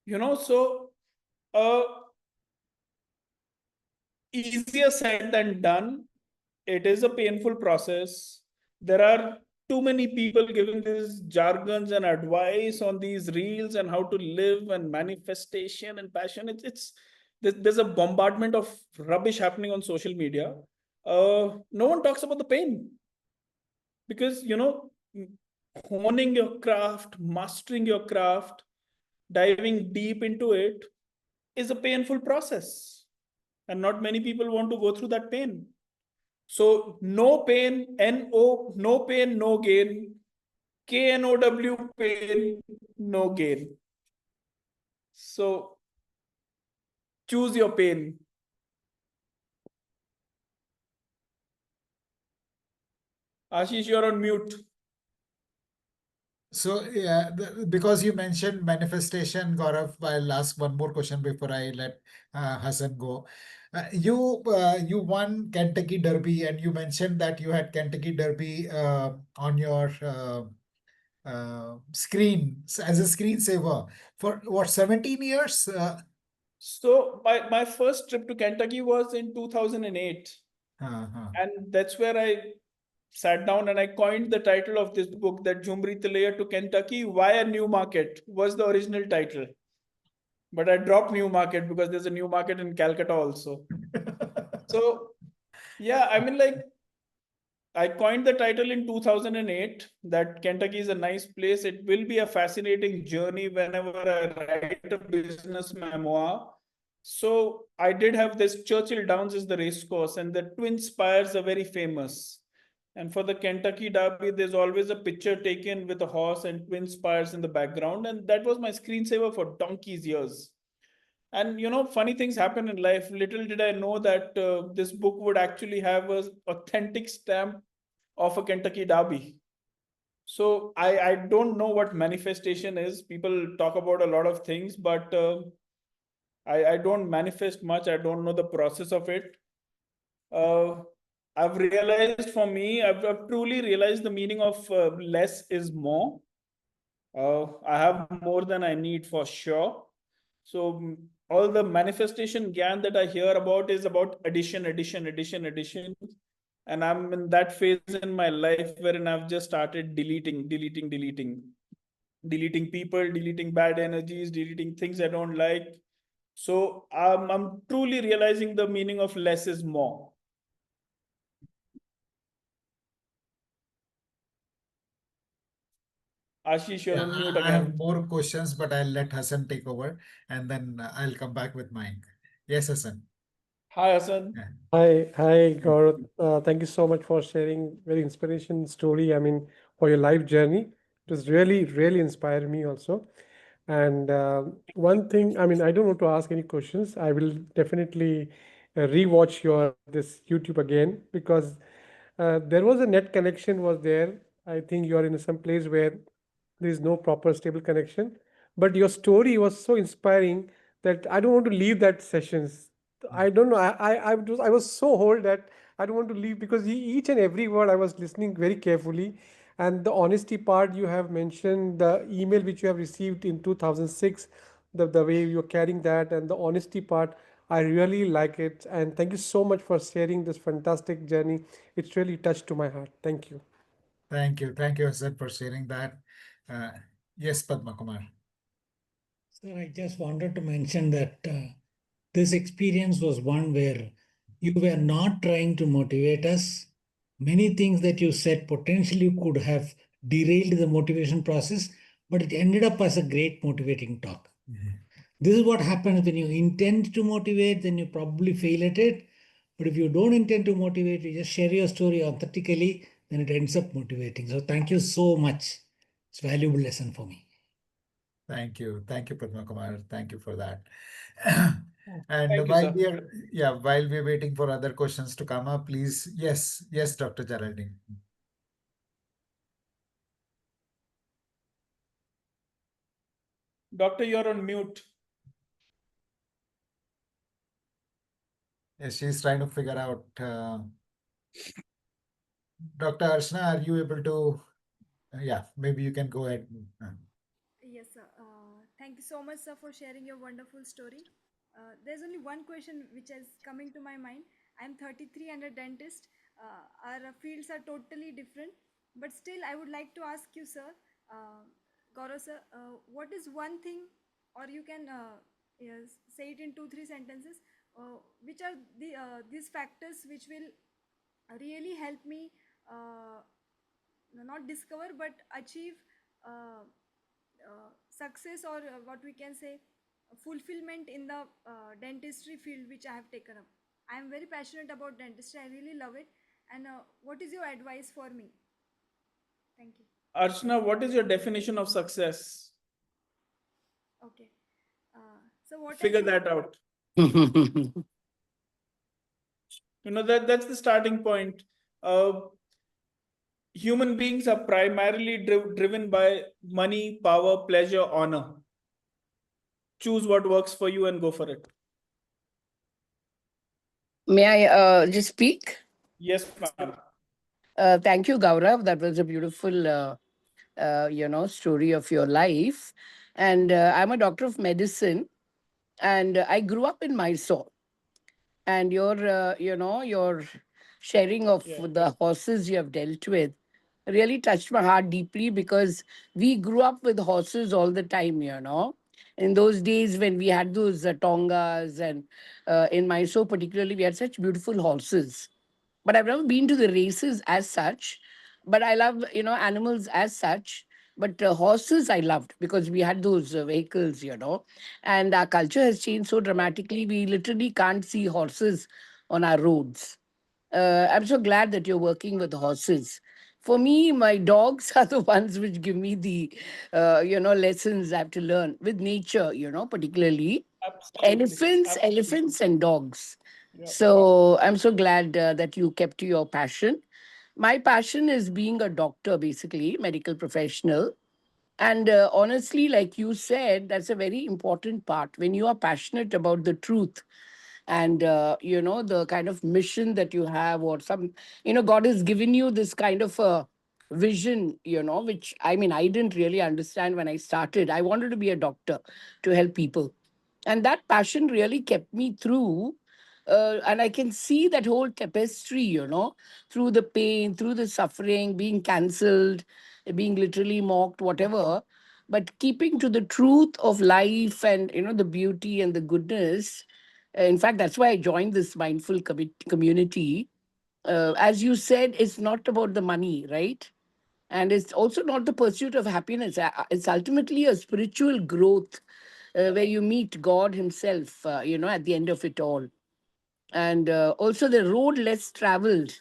So uh, easier said than done. It is a painful process. There are too many people giving these jargons and advice on these reels and how to live and manifestation and passion. There's a bombardment of rubbish happening on social media. No one talks about the pain, because honing your craft, mastering your craft, diving deep into it is a painful process, and not many people want to go through that pain. So no pain, N-O, no pain, no gain. K-N-O-W, pain, no gain. So choose your pain. Ashish, you're on mute. So, yeah, because you mentioned manifestation, Gaurav, I'll ask one more question before I let Hassan go. You won Kentucky Derby, and you mentioned that you had Kentucky Derby on your screen as a screensaver for what, 17 years? So my first trip to Kentucky was in 2008. Uh-huh. And that's where I sat down and I coined the title of this book, that Jhumri Telaiya to Kentucky, Why a New Market was the original title. But I dropped New Market because there's a new market in Calcutta also. So yeah, I mean, like, I coined the title in 2008 that Kentucky is a nice place. It will be a fascinating journey whenever I write a business memoir. So I did have this. Churchill Downs is the race course, and the Twin Spires are very famous. And for the Kentucky Derby, there's always a picture taken with a horse and Twin Spires in the background. And that was my screensaver for donkey's years. And funny things happen in life. Little did I know that this book would actually have a authentic stamp of a Kentucky Derby. So I don't know what manifestation is. People talk about a lot of things, but I don't manifest much. I don't know the process of it. Uh, I've realized, for me, I've truly realized the meaning of less is more. I have more than I need for sure. So all the manifestation gyan that I hear about is about addition, addition, addition, addition. And I'm in that phase in my life wherein I've just started deleting, deleting, deleting, deleting people, deleting bad energies, deleting things I don't like. So I'm truly realizing the meaning of less is more. Ashish, you're Yeah, on mute I have again. more questions, but I'll let Hassan take over, and then I'll come back with mine. Yes, Hassan. Hi, Hassan. Yeah. Hi, Gaurav. Thank you so much for sharing very inspiration story. I mean, for your life journey. It was really, really inspired me also. And one thing, I mean, I don't want to ask any questions. I will definitely rewatch your this YouTube again because there was a net connection was there. I think you are in some place where there is no proper stable connection. But your story was so inspiring that I don't want to leave that sessions. I don't know. I was so hold that I don't want to leave because each and every word I was listening very carefully, and the honesty part you have mentioned, the email which you have received in 2006, the way you're carrying that, and the honesty part, I really like it. And thank you so much for sharing this fantastic journey. It's really touched to my heart. Thank you. Thank you, Hassan, for sharing that. Uh, yes, Padma Kumar. Sir, I just wanted to mention that this experience was one where you were not trying to motivate us. Many things that you said potentially could have derailed the motivation process, but it ended up as a great motivating talk. This is what happens when you intend to motivate, then you probably fail at it. But if you don't intend to motivate, you just share your story authentically, then it ends up motivating. So thank you so much. It's a valuable lesson for me. Thank you. Thank you, Padma Kumar. Thank you for that. Thank And you, while sir. we are, yeah, while we're waiting for other questions to come up, please, yes, Dr. Geraldine. Doctor, you're on mute. Yes, she's trying to figure out. Dr. Arshna, are you able to? Yeah, maybe you can go ahead. Yes, sir. Thank you so much, sir, for sharing your wonderful story. There's only one question which is coming to my mind. I'm 33 and a dentist. Our fields are totally different, but still, I would like to ask you, sir, Gaurav, sir, what is one thing, or you can yes, say it in two, three sentences, which are these factors which will really help me not discover but achieve success, or what we can say fulfillment in the dentistry field which I have taken up. I am very passionate about dentistry. I really love it. And what is your advice for me? Thank you. Archana, what is your definition of success? Okay. So what I Figure think. that out. That's the starting point. Human beings are primarily driven by money, power, pleasure, honor. Choose what works for you and go for it. May I just speak? Yes, ma'am. Thank you, Gaurav. That was a beautiful, story of your life. And I'm a doctor of medicine, and I grew up in Mysore. And your sharing of Yeah. the horses you have dealt with really touched my heart deeply, because we grew up with horses all the time. In those days when we had those tongas, and in Mysore particularly, we had such beautiful horses. But I've never been to the races as such. But I love, animals as such. But horses I loved, because we had those vehicles. And our culture has changed so dramatically. We literally can't see horses on our roads. I'm so glad that you're working with horses. For me, my dogs are the ones which give me the, lessons I have to learn with nature, particularly Absolutely. elephants and dogs. Yeah. So I'm so glad that you kept to your passion. My passion is being a doctor, basically medical professional. And honestly, like you said, that's a very important part. When you are passionate about the truth, and the kind of mission that you have, or some, God has given you this kind of a vision, which, I mean, I didn't really understand when I started. I wanted to be a doctor to help people, and that passion really kept me through. And I can see that whole tapestry, through the pain, through the suffering, being cancelled, being literally mocked, whatever, but keeping to the truth of life, and the beauty and the goodness. In fact, that's why I joined this mindful community. As you said, it's not about the money, right? And it's also not the pursuit of happiness. It's ultimately a spiritual growth, where you meet God Himself, at the end of it all. And also The Road Less Traveled,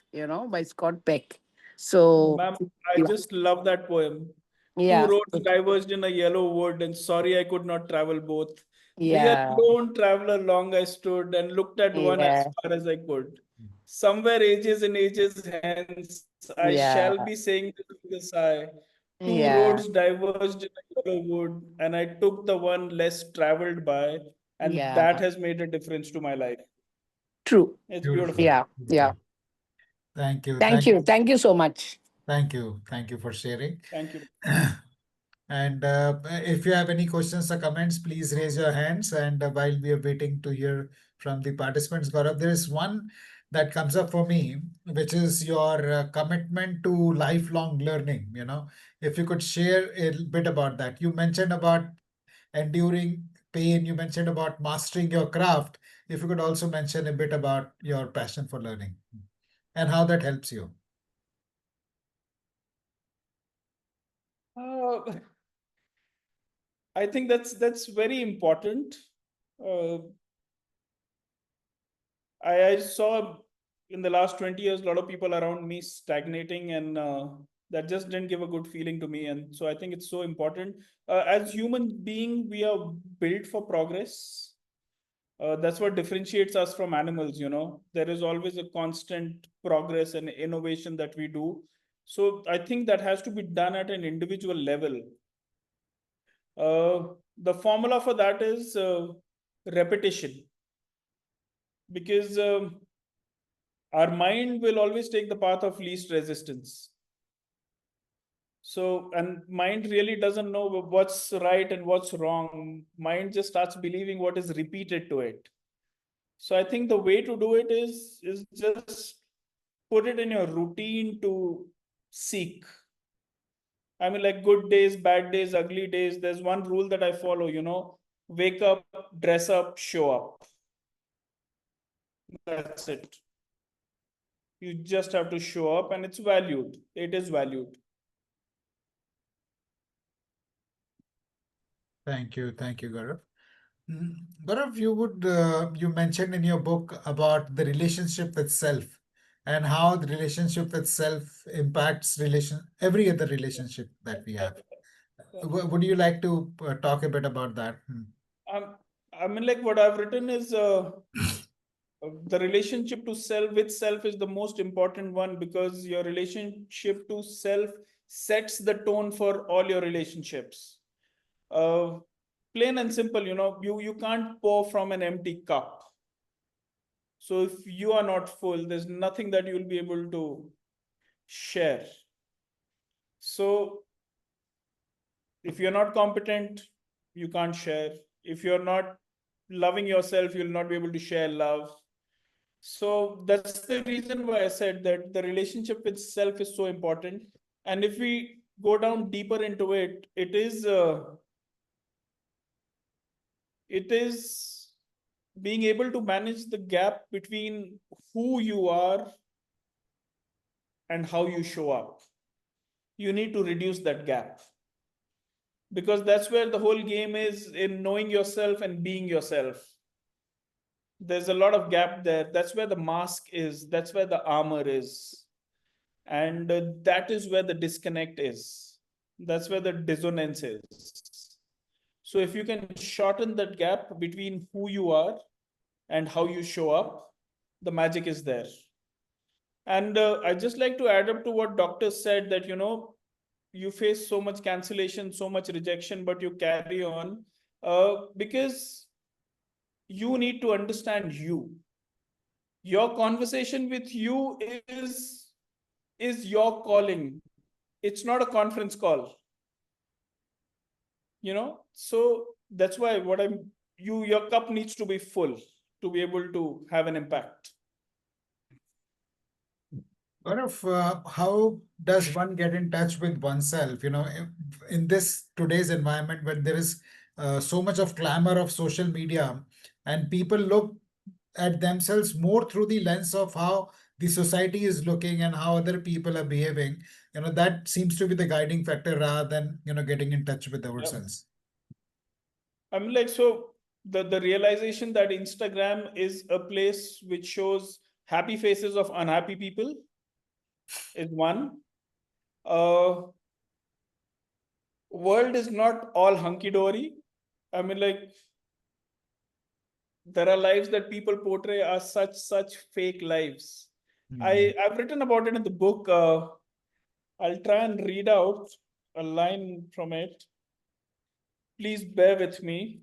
by Scott Peck. So, Ma'am, I yeah, just love that poem. Two yeah, roads diverged in a yellow wood, and sorry I could not travel both. We yeah, alone traveler long I stood and looked at one as yeah, far as I could. Somewhere ages and ages hence, I shall yeah, be saying this with a sigh. Two yeah, roads diverged in a yellow wood, and I took the one less traveled by, and that yeah. has made a difference to my life. True. It's Beautiful. beautiful. Yeah, yeah. Beautiful. Thank you. Thank you. Thank you so much. Thank you. Thank you for sharing. Thank you. And if you have any questions or comments, please raise your hands. And while we are waiting to hear from the participants, Gaurav, there is one that comes up for me, which is your commitment to lifelong learning. If you could share a bit about that. You mentioned about enduring pain, you mentioned about mastering your craft. If you could also mention a bit about your passion for learning and how that helps you. Uh, I think that's very important. Uh, I saw in the last 20 years a lot of people around me stagnating, and that just didn't give a good feeling to me. And so I think it's so important. As human being, we are built for progress. That's what differentiates us from animals. There is always a constant progress and innovation that we do. So I think that has to be done at an individual level. The formula for that is repetition, because our mind will always take the path of least resistance. So, and mind really doesn't know what's right and what's wrong. Mind just starts believing what is repeated to it. So I think the way to do it is just put it in your routine to seek. I mean, like good days, bad days, ugly days. There's one rule that I follow, wake up, dress up, show up. That's it. You just have to show up, and it's valued. It is valued. Thank you, Gaurav. Gaurav, you mentioned in your book about the relationship with self and how the relationship with self impacts every other relationship that we have. Would you like to talk a bit about that? I mean, like what I've written is the relationship to self with self is the most important one, because your relationship to self sets the tone for all your relationships. Uh, Plain and simple, you can't pour from an empty cup. So if you are not full, there's nothing that you'll be able to share. So if you're not competent, you can't share. If you're not loving yourself, you'll not be able to share love. So that's the reason why I said that the relationship with self is so important. And if we go down deeper into it, it is being able to manage the gap between who you are and how you show up. You need to reduce that gap, because that's where the whole game is, in knowing yourself and being yourself. There's a lot of gap there. That's where the mask is, that's where the armor is. And that is where the disconnect is. That's where the dissonance is. So if you can shorten that gap between who you are and how you show up, the magic is there. And I just like to add up to what doctors said, that you face so much cancellation, so much rejection, but you carry on, because you need to understand you. Your conversation with you is your calling. It's not a conference call. So that's why your cup needs to be full to be able to have an impact. Gaurav, how does one get in touch with oneself? In this today's environment when there is so much of clamor of social media, and people look at themselves more through the lens of how the society is looking and how other people are behaving. That seems to be the guiding factor rather than getting in touch with Yep. ourselves. I mean, like, so the realization that Instagram is a place which shows happy faces of unhappy people is one. World is not all hunky-dory. I mean, like, there are lives that people portray as such fake lives. I've written about it in the book. I'll try and read out a line from it. Please bear with me.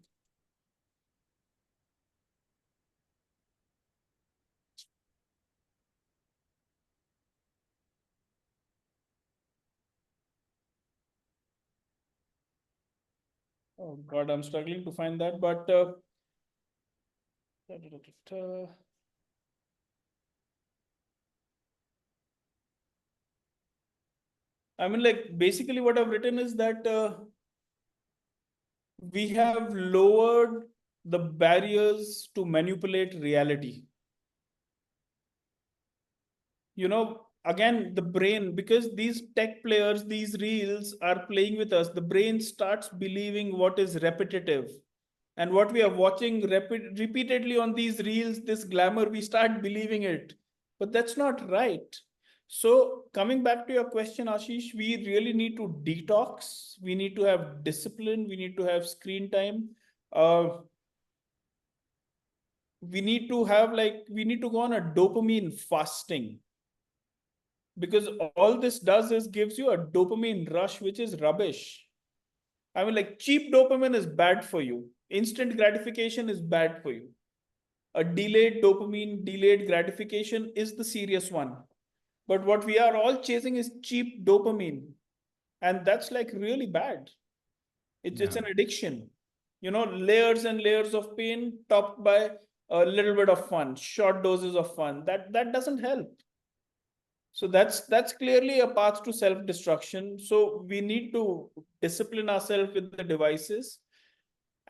Oh God, I'm struggling to find that, but I mean, like, basically what I've written is that we have lowered the barriers to manipulate reality. again, the brain, because these tech players, these reels are playing with us, the brain starts believing what is repetitive. And what we are watching repeatedly on these reels, this glamour, we start believing it. But that's not right. So, coming back to your question, Ashish, we really need to detox. We need to have discipline. We need to have screen time. We need to have we need to go on a dopamine fasting, because all this does is gives you a dopamine rush, which is rubbish. I mean, like, cheap dopamine is bad for you. Instant gratification is bad for you. A delayed dopamine, delayed gratification is the serious one. But what we are all chasing is cheap dopamine. And that's like really bad. It's an addiction. Layers and layers of pain topped by a little bit of fun, short doses of fun. That doesn't help. So that's clearly a path to self-destruction. So we need to discipline ourselves with the devices.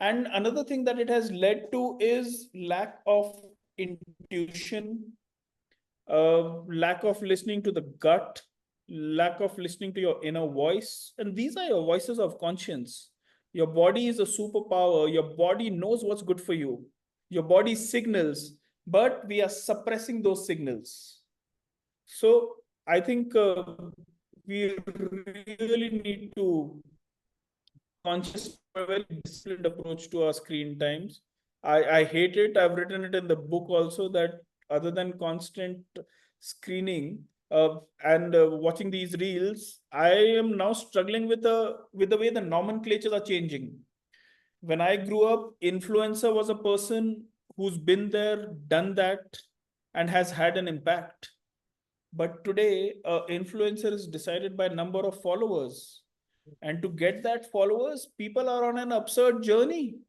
And another thing that it has led to is lack of intuition, lack of listening to the gut, lack of listening to your inner voice. And these are your voices of conscience. Your body is a superpower. Your body knows what's good for you. Your body signals, but we are suppressing those signals. So I think we really need to conscious, a very disciplined approach to our screen times. I hate it. I've written it in the book also, that other than constant screening and watching these reels, I am now struggling with the way the nomenclatures are changing. When I grew up, influencer was a person who's been there, done that, and has had an impact. But today, influencer is decided by number of followers. And to get that followers, people are on an absurd journey.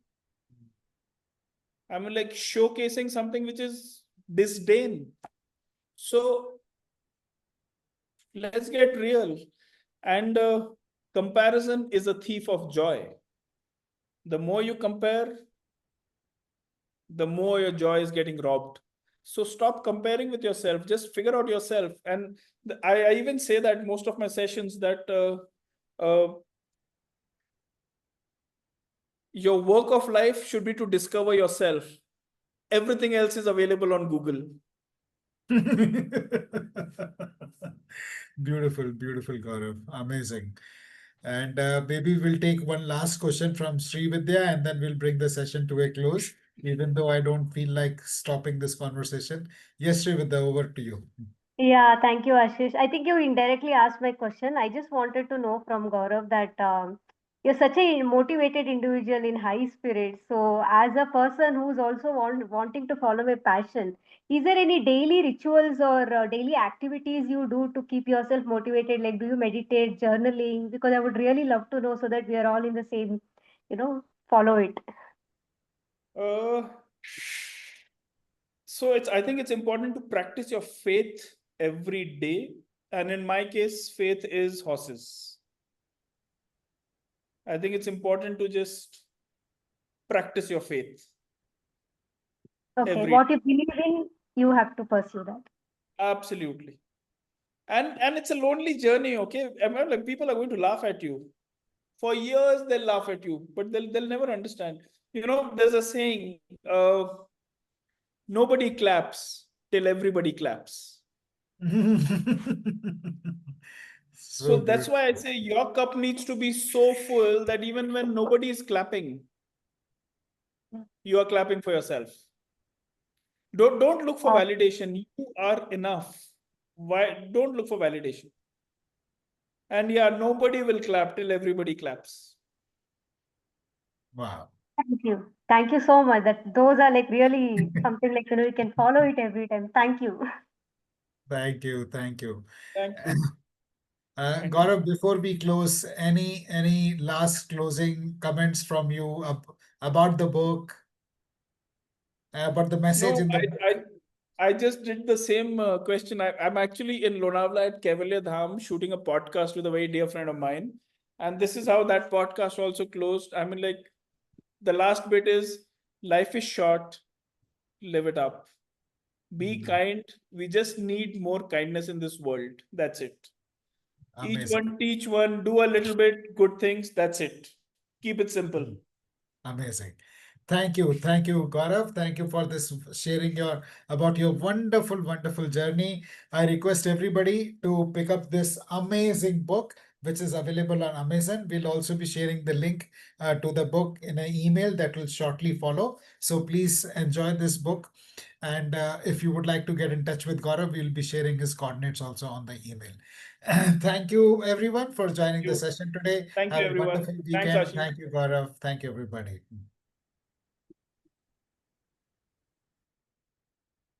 I mean, like, showcasing something which is disdain. So let's get real. And comparison is a thief of joy. The more you compare, the more your joy is getting robbed. So stop comparing with yourself. Just figure out yourself. And I even say that most of my sessions, that your work of life should be to discover yourself. Everything else is available on Google. Beautiful, beautiful, Gaurav. Amazing. And maybe we'll take one last question from Sri Vidya, and then we'll bring the session to a close, even though I don't feel like stopping this conversation. Yes, Sri Vidya, over to you. Yeah, thank you, Ashish. I think you indirectly asked my question. I just wanted to know from Gaurav that you're such a motivated individual in high spirits. So, as a person who's also wanting to follow a passion, is there any daily rituals or daily activities you do to keep yourself motivated? Like, do you meditate, journaling? Because I would really love to know so that we are all in the same, follow it. Uh, so I think it's important to practice your faith every day. And in my case, faith is horses. I think it's important to just practice your faith Okay, every day. what you believe in, you have to pursue that. Absolutely. And it's a lonely journey, okay? I mean, like, people are going to laugh at you. For years, they'll laugh at you, but they'll never understand. There's a saying, nobody claps till everybody claps. So So that's beautiful. why I say your cup needs to be so full that even when nobody is clapping, you are clapping for yourself. Don't look for validation. You are enough. Why don't look for validation? And yeah, nobody will clap till everybody claps. Wow. Thank you. Thank you so much. That those are like really something like you can follow it every time. Thank you. Thank you. Thank you. Thank you. Thank you. Gaurav, before we close, any last closing comments from you about the book, about the message No, in the book? I just did the same question. I'm actually in Lonavala at Cavalier Dham shooting a podcast with a very dear friend of mine. And this is how that podcast also closed. I mean, like, the last bit is, life is short, live it up. Be kind. We just need more kindness in this world. That's it. Each Amazing. one, teach one, do a little bit good things. That's it. Keep it simple. Amazing. Thank you. Thank you, Gaurav. Thank you for this sharing about your wonderful, wonderful journey. I request everybody to pick up this amazing book, which is available on Amazon. We'll also be sharing the link to the book in an email that will shortly follow. So please enjoy this book. And if you would like to get in touch with Gaurav, we'll be sharing his coordinates also on the email. Thank you, everyone, for joining the you. session today. Thank you, Have a everyone. wonderful Thanks, weekend. Ashish. Thank you, Gaurav. Thank you, everybody.